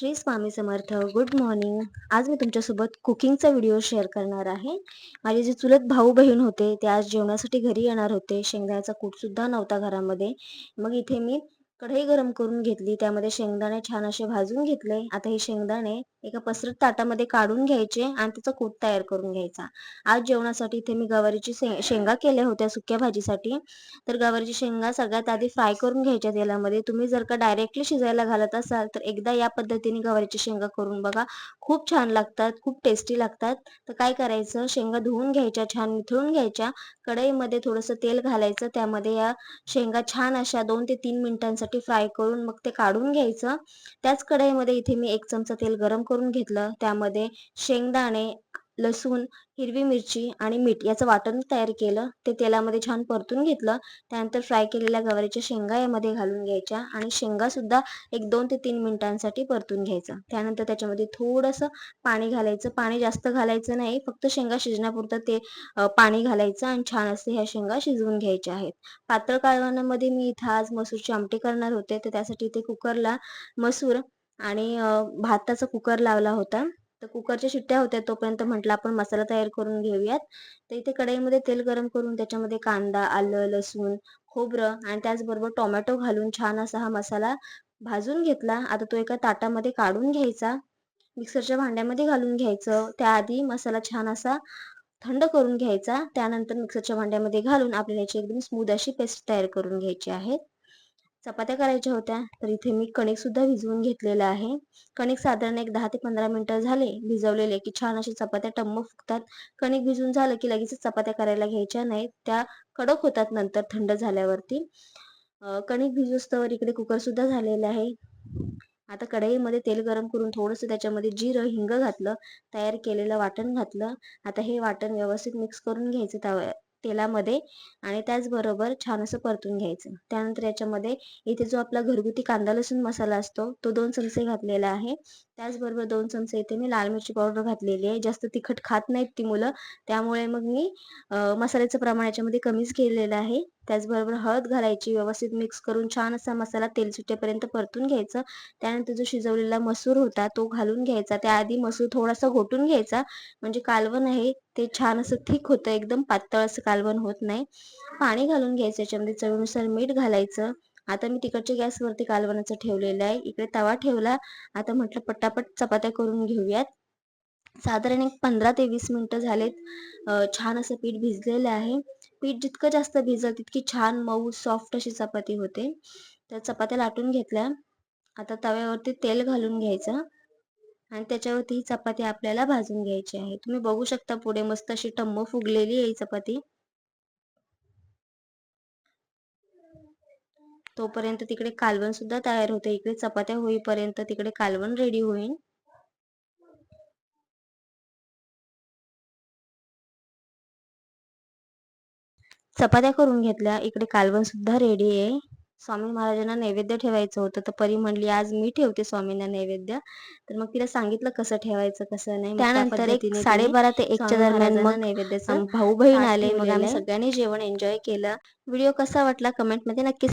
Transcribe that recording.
Shri Swami Samarth. Good morning. आज मी तुमच्यासोबत कुकिंगचा व्हिडिओ शेअर करणार आहे. माझे जे चुलत भाऊ बहीण होते ते आज जेवणासाठी घरी येणार होते. शेंगदाण्याचा कूटसुद्धा नव्हता घरामध्ये. मग इथे मी कढई गरम करून घेतली. त्यामध्ये शेंगदाणे छान असे भाजून घेतले. आता हे शेंगदाणे एका पसरट ताटामध्ये काढून घ्यायचे आणि त्याचा कूट तयार करून घ्यायचा. आज जेवणासाठी इथे मी गवारीची शेंगा केल्या होत्या सुक्या भाजीसाठी. तर गवारीची शेंगा सगळ्यात आधी फ्राय करून घ्यायच्या तेलामध्ये. तुम्ही जर का डायरेक्टली शिजायला घालत असाल तर एकदा या पद्धतीने गवारीची शेंगा करून बघा. खूप छान लागतात, खूप टेस्टी लागतात. तर काय करायचं, शेंगा धुवून घ्यायच्या, छान निथळून घ्यायच्या. कढईमध्ये थोडंसं तेल घालायचं. त्यामध्ये या शेंगा छान अशा 2 ते 3 मिनिटांसाठी फ्राय करून मग ते काढून घ्यायचं. त्याच कढईमध्ये इथे मी 1 चमचा तेल गरम करून घेतलं. त्यामध्ये शेंगदाणे, लसूण, हिरवी मिरची आणि मीठ याचं वाटण तयार केलं. ते तेलामध्ये छान परतून घेतलं. त्यानंतर फ्राय केलेल्या गवारीच्या शेंगा यामध्ये घालून घ्यायच्या आणि शेंगा सुद्धा एक 2 ते 3 मिनिटांसाठी परतून घ्यायचं. त्यानंतर त्याच्यामध्ये थोडंसं पाणी घालायचं. पाणी जास्त घालायचं नाही, फक्त शेंगा शिजण्यापुरतं ते पाणी घालायचं आणि छान असे ह्या शेंगा शिजवून घ्यायच्या आहेत. पातळ कालवणामध्ये मी इथं आज मसूरची आमटी करणार होते, तर त्यासाठी इथे कुकरला मसूर आणि भाताचा कुकर लावला होता. तर कुकरच्या शिट्ट्या होत्या तोपर्यंत म्हटलं आपण मसाला तयार करून घेऊयात. तर इथे कढईमध्ये तेल गरम करून त्याच्यामध्ये कांदा, आलं, लसूण, खोबरं आणि त्याचबरोबर टोमॅटो घालून छान असा हा मसाला भाजून घेतला. आता तो एका ताटामध्ये काढून घ्यायचा. मिक्सरच्या भांड्यामध्ये घालून घ्यायचं. त्याआधी मसाला छान असा थंड करून घ्यायचा. त्यानंतर मिक्सरच्या भांड्यामध्ये घालून आपल्याला याची एकदम स्मूथ अशी पेस्ट तयार करून घ्यायची आहे. चपात्या करायच्या होत्या, तर इथे मी कणिक सुद्धा भिजवून घेतलेलं आहे. कणिक साधारण एक 10 ते 15 मिनिटं झाले भिजवलेले की छान अशा चपात्या टम्म फुगतात. कणिक भिजून झालं की लगेचच चपात्या करायला घ्यायच्या नाहीत. त्या कडक होतात नंतर थंड झाल्यावरती. कणिक भिजोस्तवर इकडे कुकर सुद्धा झालेला आहे. आता कढईमध्ये तेल गरम करून थोडंसं त्याच्यामध्ये जिरं, हिंग घातलं. तयार केलेलं वाटण घातलं. आता हे वाटण व्यवस्थित मिक्स करून घ्यायचं तेलामध्ये आणि त्याचबरोबर छान असं परतून घ्यायचं. त्यानंतर याच्यामध्ये इथे जो आपला घरगुती कांदा लसूण मसाला असतो तो 2 चमचे घातलेला आहे. त्याचबरोबर 2 चमचे इथे मी लाल मिरची पावडर घातलेली आहे. जास्त तिखट खात नाहीत ती मुलं, त्यामुळे मग मी मसाल्याचं प्रमाण याच्यामध्ये कमीच केलेलं आहे. त्याचबरोबर हळद घालायची. व्यवस्थित मिक्स करून छान असा मसाला तेल सुटेपर्यंत परतून घ्यायचं. त्यानंतर जो शिजवलेला मसूर होता तो घालून घ्यायचा. त्याआधी मसूर थोडासा घोटून घ्यायचा, म्हणजे कालवण आहे ते छान असं थिक होतं, एकदम पातळ असं कालवण होत नाही. पाणी घालून घ्यायचं. याच्यामध्ये चवीनुसार मीठ घालायचं. आता मी तिकडच्या गॅसवरती कालवणाचं ठेवलेलं आहे. इकडे तवा ठेवला. आता म्हटलं पटापट चपात्या करून घेऊयात. साधारण एक 15 ते 20 मिनिटं झालेत. छान असं पीठ भिजलेलं आहे. पीठ जितकं जास्त भिजल तितकी छान मऊ सॉफ्ट अशी चपाती होते. तर चपात्या लाटून घेतल्या. आता तव्यावरती तेल घालून घ्यायचं आणि त्याच्यावरती ही चपाती आपल्याला भाजून घ्यायची आहे. तुम्ही बघू शकता पुढे मस्त अशी टम्म फुगलेली आहे ही चपाती. तोपर्यंत तिकडे कालवण सुद्धा तयार होते. इकडे चपात्या होईपर्यंत तिकडे कालवण रेडी होईल. चपात्या करून घेतल्या. इकडे कालवण सुद्धा रेडी आहे. स्वामी महाराजांना नैवेद्य ठेवायचं होतं, तर परी म्हणली आज मी ठेवते स्वामींना नैवेद्य. तर मग तिला सांगितलं कसं ठेवायचं कसं नाही. त्यानंतर एक 12:30 ते 1च्या दरम्यान मग नैवेद्याचं भाऊ बहीण आले. मग आम्ही सगळ्यांनी जेवण एन्जॉय केलं. व्हिडिओ कसा वाटला कमेंटमध्ये नक्की